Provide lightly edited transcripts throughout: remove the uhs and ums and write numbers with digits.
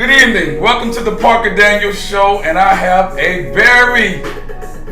Good evening. Welcome to the Parker Daniels Show, and I have a very,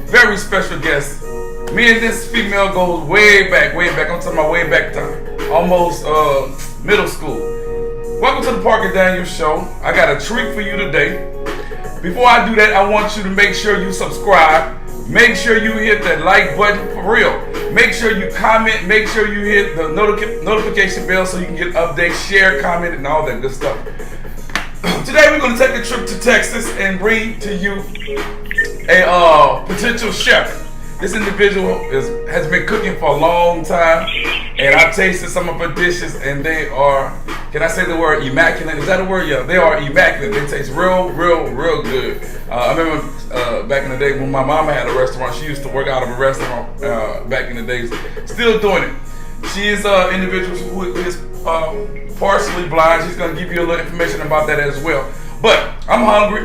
very special guest. Me and this female goes way back. I'm talking about way back time. Almost middle school. Welcome to the Parker Daniels Show. I got a treat for you today. Before I do that, I want you to make sure you subscribe. Make sure you hit that like button for real. Make sure you comment. Make sure you hit the notification bell so you can get updates, share, comment, and all that good stuff. Today we're going to take a trip to Texas and bring to you a potential chef. This individual has been cooking for a long time, and I've tasted some of her dishes, and they are, can I say the word immaculate? Is that a word? Yeah, they are immaculate. They taste real good. I remember back in the day when my mama had a restaurant. She used to work out of a restaurant back in the days. Still doing it. She is an individual who is partially blind. She's going to give you a little information about that as well. But I'm hungry,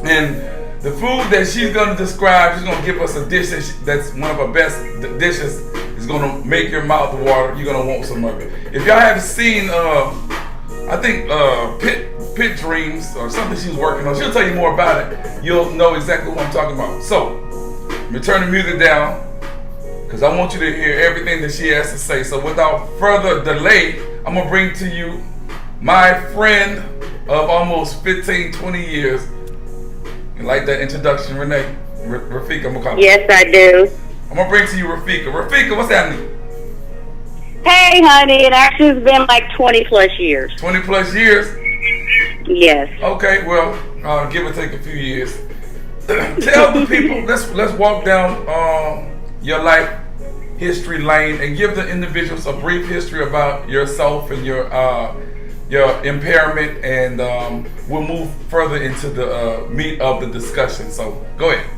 and the food that she's going to describe, she's going to give us a dish that's one of her best dishes. It's going to make your mouth water. You're going to want some of it. If y'all haven't seen, I think Pitt Dreams or something she's working on, she'll tell you more about it. You'll know exactly what I'm talking about. So, let me turn the music down, because I want you to hear everything that she has to say. So without further delay, I'm going to bring to you my friend of almost 15, 20 years. You like that introduction, Renee? Rafeka, I'm going to call her. Yes, I do. I'm going to bring to you Rafeka. Rafeka, what's happening? Hey, honey, it actually has been like 20 plus years. 20 plus years? Yes. Okay, well, give or take a few years. Tell the people, let's walk down your life history lane and give the individuals a brief history about yourself and your impairment, and we'll move further into the meat of the discussion. So go ahead.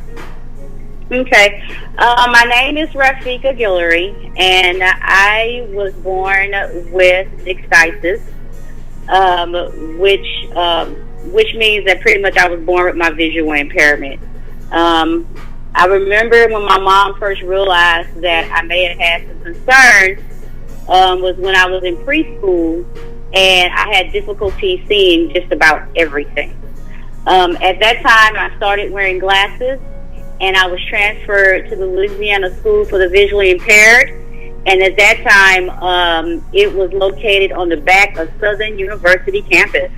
Okay. My name is Rafeka Guillory, and I was born with nystagmus, which means that pretty much I was born with my visual impairment. I remember when my mom first realized that I may have had some concerns was when I was in preschool, and I had difficulty seeing just about everything. At that time, I started wearing glasses, and I was transferred to the Louisiana School for the Visually Impaired. And at that time, it was located on the back of Southern University campus.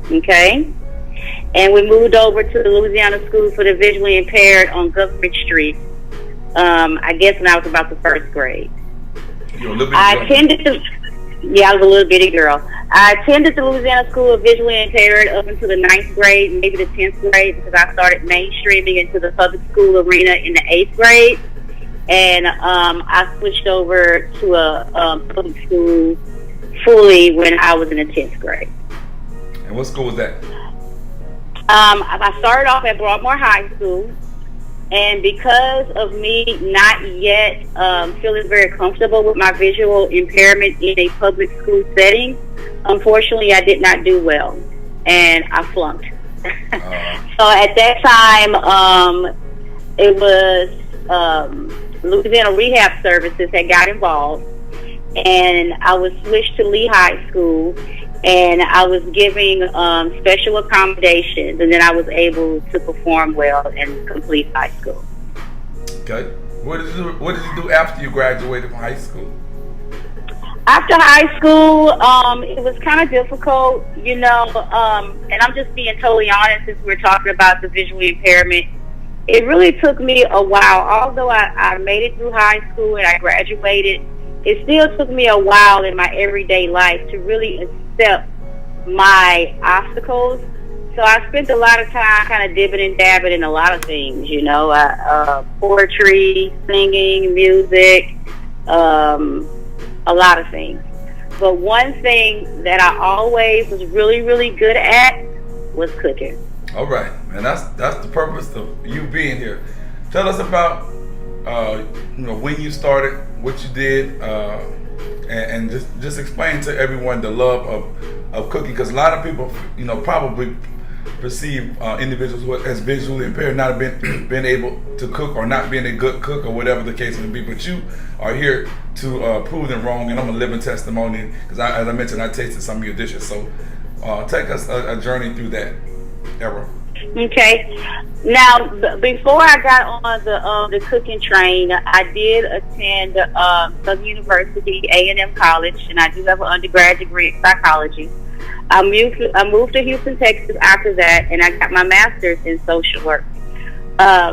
Okay? And we moved over to the Louisiana School for the Visually Impaired on Government Street, I guess when I was about the first grade. You're a little bit I was a little bitty girl. I attended the Louisiana School of Visually Impaired up until the 9th grade, maybe the 10th grade, because I started mainstreaming into the public school arena in the 8th grade. And I switched over to a public school fully when I was in the 10th grade. And what school was that? I started off at Broadmoor High School, and because of me not yet feeling very comfortable with my visual impairment in a public school setting, unfortunately, I did not do well, and I flunked. So at that time, it was Louisiana Rehab Services that got involved, and I was switched to Lee High School, and I was giving special accommodations, and then I was able to perform well and complete high school. Okay. What did you do after you graduated from high school? After high school, it was kind of difficult, and I'm just being totally honest since we're talking about the visual impairment. It really took me a while. Although I made it through high school and I graduated, it still took me a while in my everyday life to really accept my obstacles. So I spent a lot of time kind of dipping and dabbing in a lot of things, poetry, singing, music, a lot of things. But one thing that I always was really, really good at was cooking. All right, and that's the purpose of you being here. Tell us about when you started, what you did, and just explain to everyone the love of cooking, because a lot of people probably perceive individuals who as visually impaired not been able to cook, or not being a good cook, or whatever the case may be. But you are here to prove them wrong, and I'm a living testimony, because as I mentioned, I tasted some of your dishes. So Take us a journey through that era. Okay. Now, before I got on the cooking train, I did attend Southern University, A&M College, and I do have an undergrad degree in psychology. I moved to Houston, Texas after that, and I got my master's in social work. I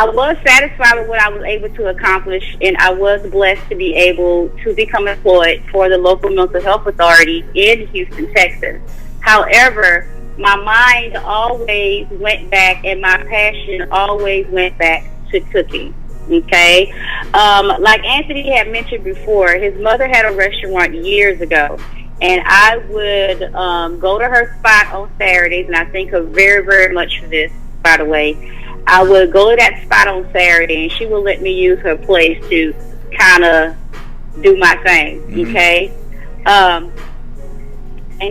was satisfied with what I was able to accomplish, and I was blessed to be able to become employed for the local mental health authority in Houston, Texas. However, my mind always went back, and my passion always went back to cooking. Okay, like Anthony had mentioned before, his mother had a restaurant years ago, and I would go to her spot on Saturdays, and I thank her very, very much for this, by the way. I would go to that spot on Saturday, and she would let me use her place to kind of do my thing. Okay, and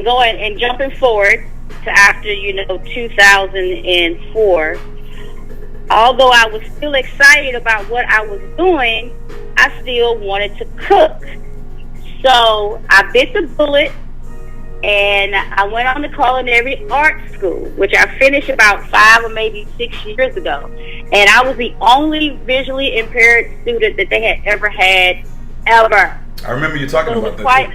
going and jumping forward to after 2004, although I was still excited about what I was doing, I still wanted to cook. So I bit the bullet, and I went on to culinary arts school, which I finished about 5 or maybe 6 years ago. And I was the only visually impaired student that they had ever had, ever. I remember you talking about that.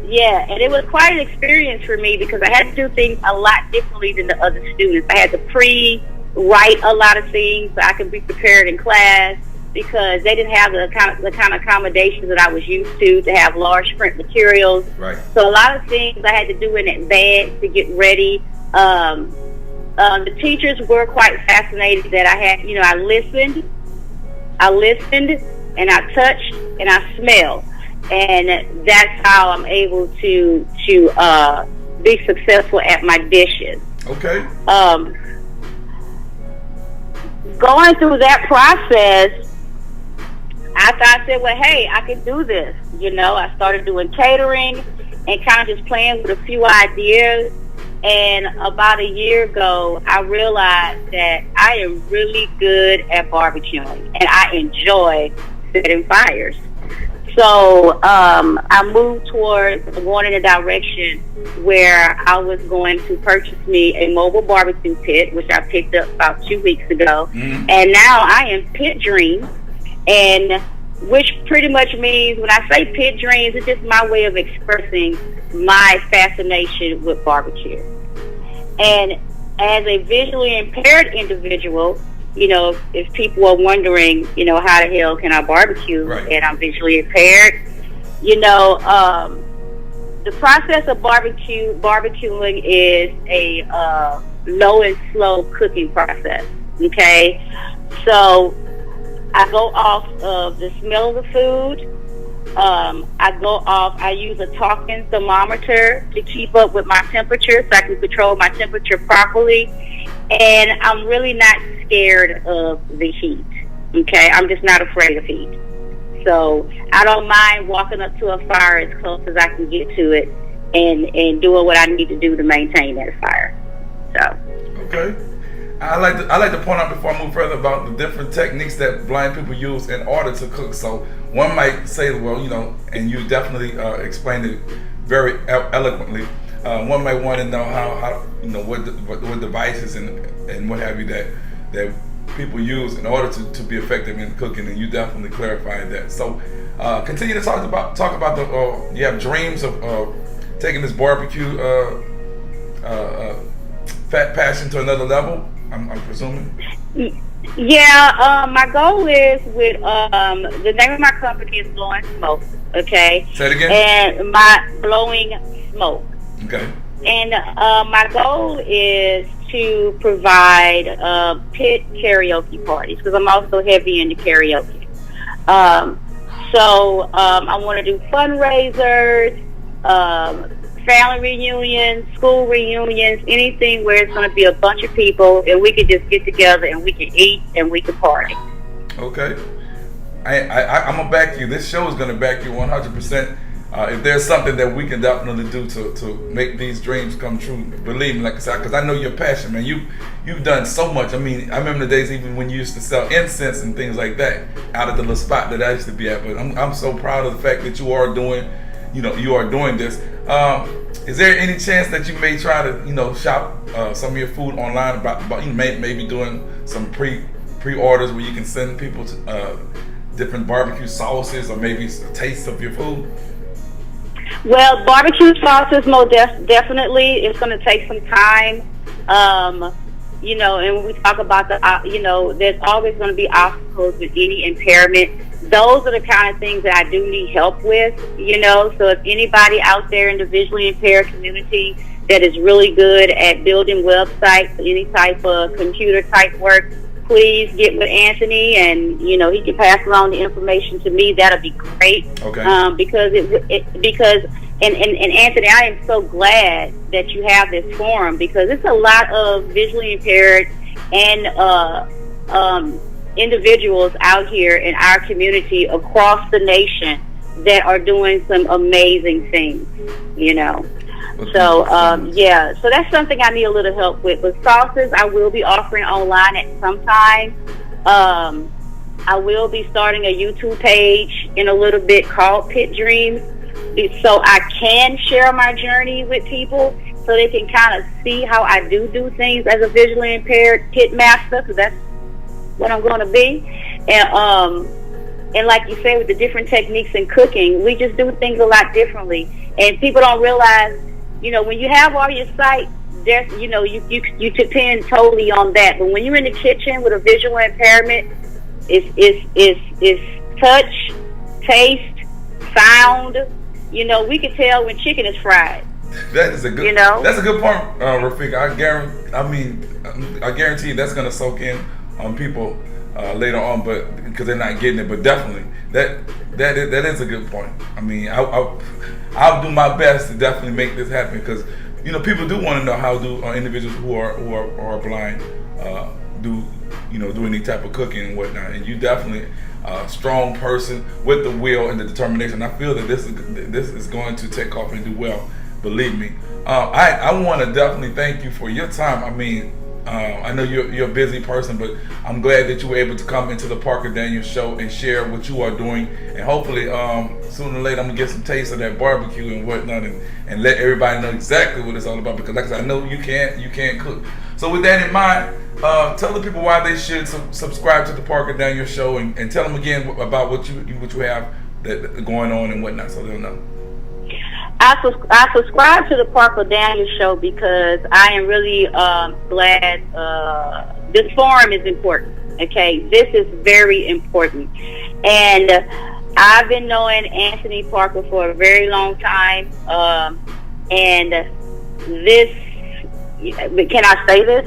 Yeah, and it was quite an experience for me because I had to do things a lot differently than the other students. I had to pre-write a lot of things so I could be prepared in class, because they didn't have the kind of accommodations that I was used to have large print materials. Right. So a lot of things I had to do in advance to get ready. The teachers were quite fascinated that I had, I listened, and I touched, and I smelled. And that's how I'm able to be successful at my dishes. Okay. Going through that process, I said, well, hey, I can do this. I started doing catering and kind of just playing with a few ideas. And about a year ago, I realized that I am really good at barbecuing, and I enjoy setting fires. So I moved towards going in a direction where I was going to purchase me a mobile barbecue pit, which I picked up about 2 weeks ago. And now I am Pitt Dreams, and which pretty much means, when I say Pitt Dreams, it's just my way of expressing my fascination with barbecue. And as a visually impaired individual, if people are wondering, how the hell can I barbecue, right, and I'm visually impaired, the process of barbecuing is a low and slow cooking process. Okay, so I go off of the smell of the food. I use a talking thermometer to keep up with my temperature so I can control my temperature properly. And I'm really not scared of the heat. Okay, I'm just not afraid of heat. So I don't mind walking up to a fire as close as I can get to it and doing what I need to do to maintain that fire. So. Okay. I like to point out before I move further about the different techniques that blind people use in order to cook. So one might say, well, and you definitely explained it very eloquently. One might want to know how what devices and what have you that people use in order to be effective in cooking, and you definitely clarified that. So continue to talk about the you have dreams of taking this barbecue fat passion to another level, I'm presuming. Yeah, my goal is with the name of my company is Blowing Smoke. Okay. Say it again. And my Blowing Smoke. Okay. And my goal is to provide pit karaoke parties, because I'm also heavy into karaoke. So I want to do fundraisers, family reunions, school reunions, anything where it's going to be a bunch of people and we can just get together and we can eat and we can party. Okay. I'm going to back you. This show is going to back you 100%. If there's something that we can definitely do to make these dreams come true, believe me, like I said, because I know your passion, man. You've done so much. I mean, I remember the days even when you used to sell incense and things like that out of the little spot that I used to be at. But I'm so proud of the fact that you are doing this. Is there any chance that you may try to, shop some of your food online about maybe doing some pre-orders where you can send people to, different barbecue sauces or maybe a taste of your food? Well, barbecue sauces, most definitely. It's going to take some time. And when we talk about there's always going to be obstacles with any impairment. Those are the kind of things that I do need help with, So if anybody out there in the visually impaired community that is really good at building websites, any type of computer type work, please get with Anthony, and he can pass along the information to me. That'll be great. Okay. Because Anthony, I am so glad that you have this forum, because it's a lot of visually impaired and individuals out here in our community across the nation that are doing some amazing things. So that's something I need a little help with. But sauces, I will be offering online at some time. I will be starting a YouTube page in a little bit called Pitt Dreams, so I can share my journey with people, so they can kind of see how I do things as a visually impaired pit master, because that's what I'm going to be. And like you say, with the different techniques in cooking, we just do things a lot differently, and people don't realize. When you have all your sight, there's, you depend totally on that. But when you're in the kitchen with a visual impairment, it's touch, taste, sound. We can tell when chicken is fried. That is a good. That's a good point, Rafeka. I guarantee that's going to soak in on people later on, but because they're not getting it. But definitely, that is a good point. I'll do my best to definitely make this happen, because people do want to know how do individuals who are blind do any type of cooking and whatnot. And you definitely a strong person with the will and the determination. I feel that this is going to take off and do well. Believe me. I want to definitely thank you for your time. I know you're a busy person, but I'm glad that you were able to come into the Parker Daniels show and share what you are doing. And hopefully, sooner or later, I'm going to get some taste of that barbecue and whatnot, and let everybody know exactly what it's all about. Because like I said, I know you can't cook. So with that in mind, tell the people why they should subscribe to the Parker Daniels show, and tell them again about what you have that going on and whatnot, so they'll know. I subscribe to the Parker Daniels show because I am really glad this forum is important. Okay, this is very important, and I've been knowing Anthony Parker for a very long time, and this, can I say this?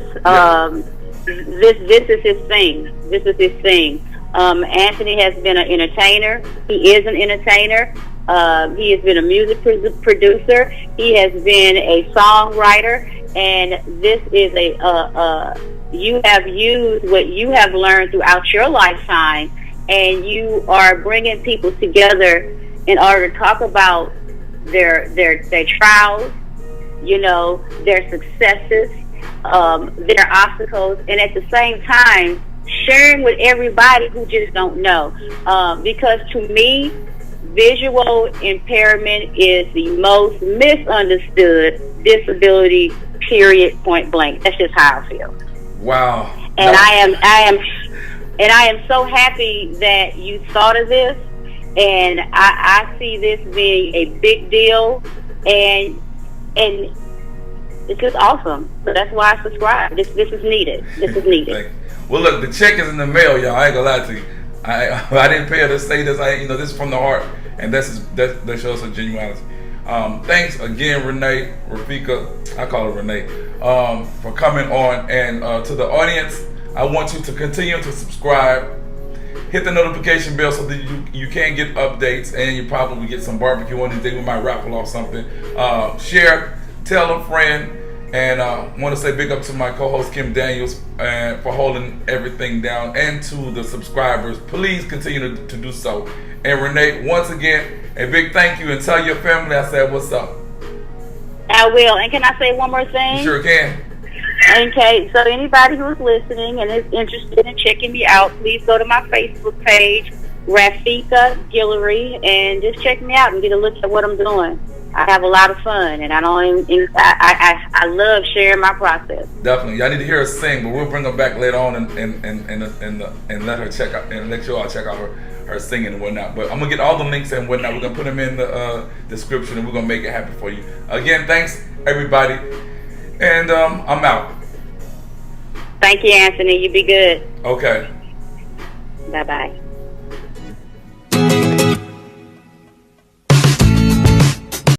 This is his thing. This is his thing. Anthony has been an entertainer. He is an entertainer. He has been a music producer. He has been a songwriter, and this is you have used what you have learned throughout your lifetime, and you are bringing people together in order to talk about their trials, their successes, their obstacles, and at the same time sharing with everybody who just don't know. Because to me, visual impairment is the most misunderstood disability, period, point blank. That's just how I feel. Wow. And I am so happy that you thought of this, and I see this being a big deal, and it's just awesome. So that's why I subscribe. This is needed. This is needed. Well, look, the check is in the mail, y'all. I ain't gonna lie to you. I didn't pay her to say this. This is from the heart, and that shows her genuality. Thanks again, Renee, Rafeka. I call her Renee, for coming on. And to the audience, I want you to continue to subscribe, hit the notification bell so that you can get updates, and you probably get some barbecue one of these days. We might raffle off something. Share, tell a friend. And I want to say big up to my co-host Kim Daniels for holding everything down, and to the subscribers. Please continue to do so. And Renee, once again, a big thank you, and tell your family I said what's up. I will. And can I say one more thing? You sure can. Okay, so anybody who's listening and is interested in checking me out, please go to my Facebook page, Rafeka Guillory, and just check me out and get a look at what I'm doing. I have a lot of fun, and I don't. I love sharing my process. Definitely, y'all need to hear her sing, but we'll bring her back later on and let her check out and let you all check out her singing and whatnot. But I'm gonna get all the links and whatnot. We're gonna put them in the description, and we're gonna make it happen for you. Again, thanks everybody, and I'm out. Thank you, Anthony. You be good. Okay. Bye bye.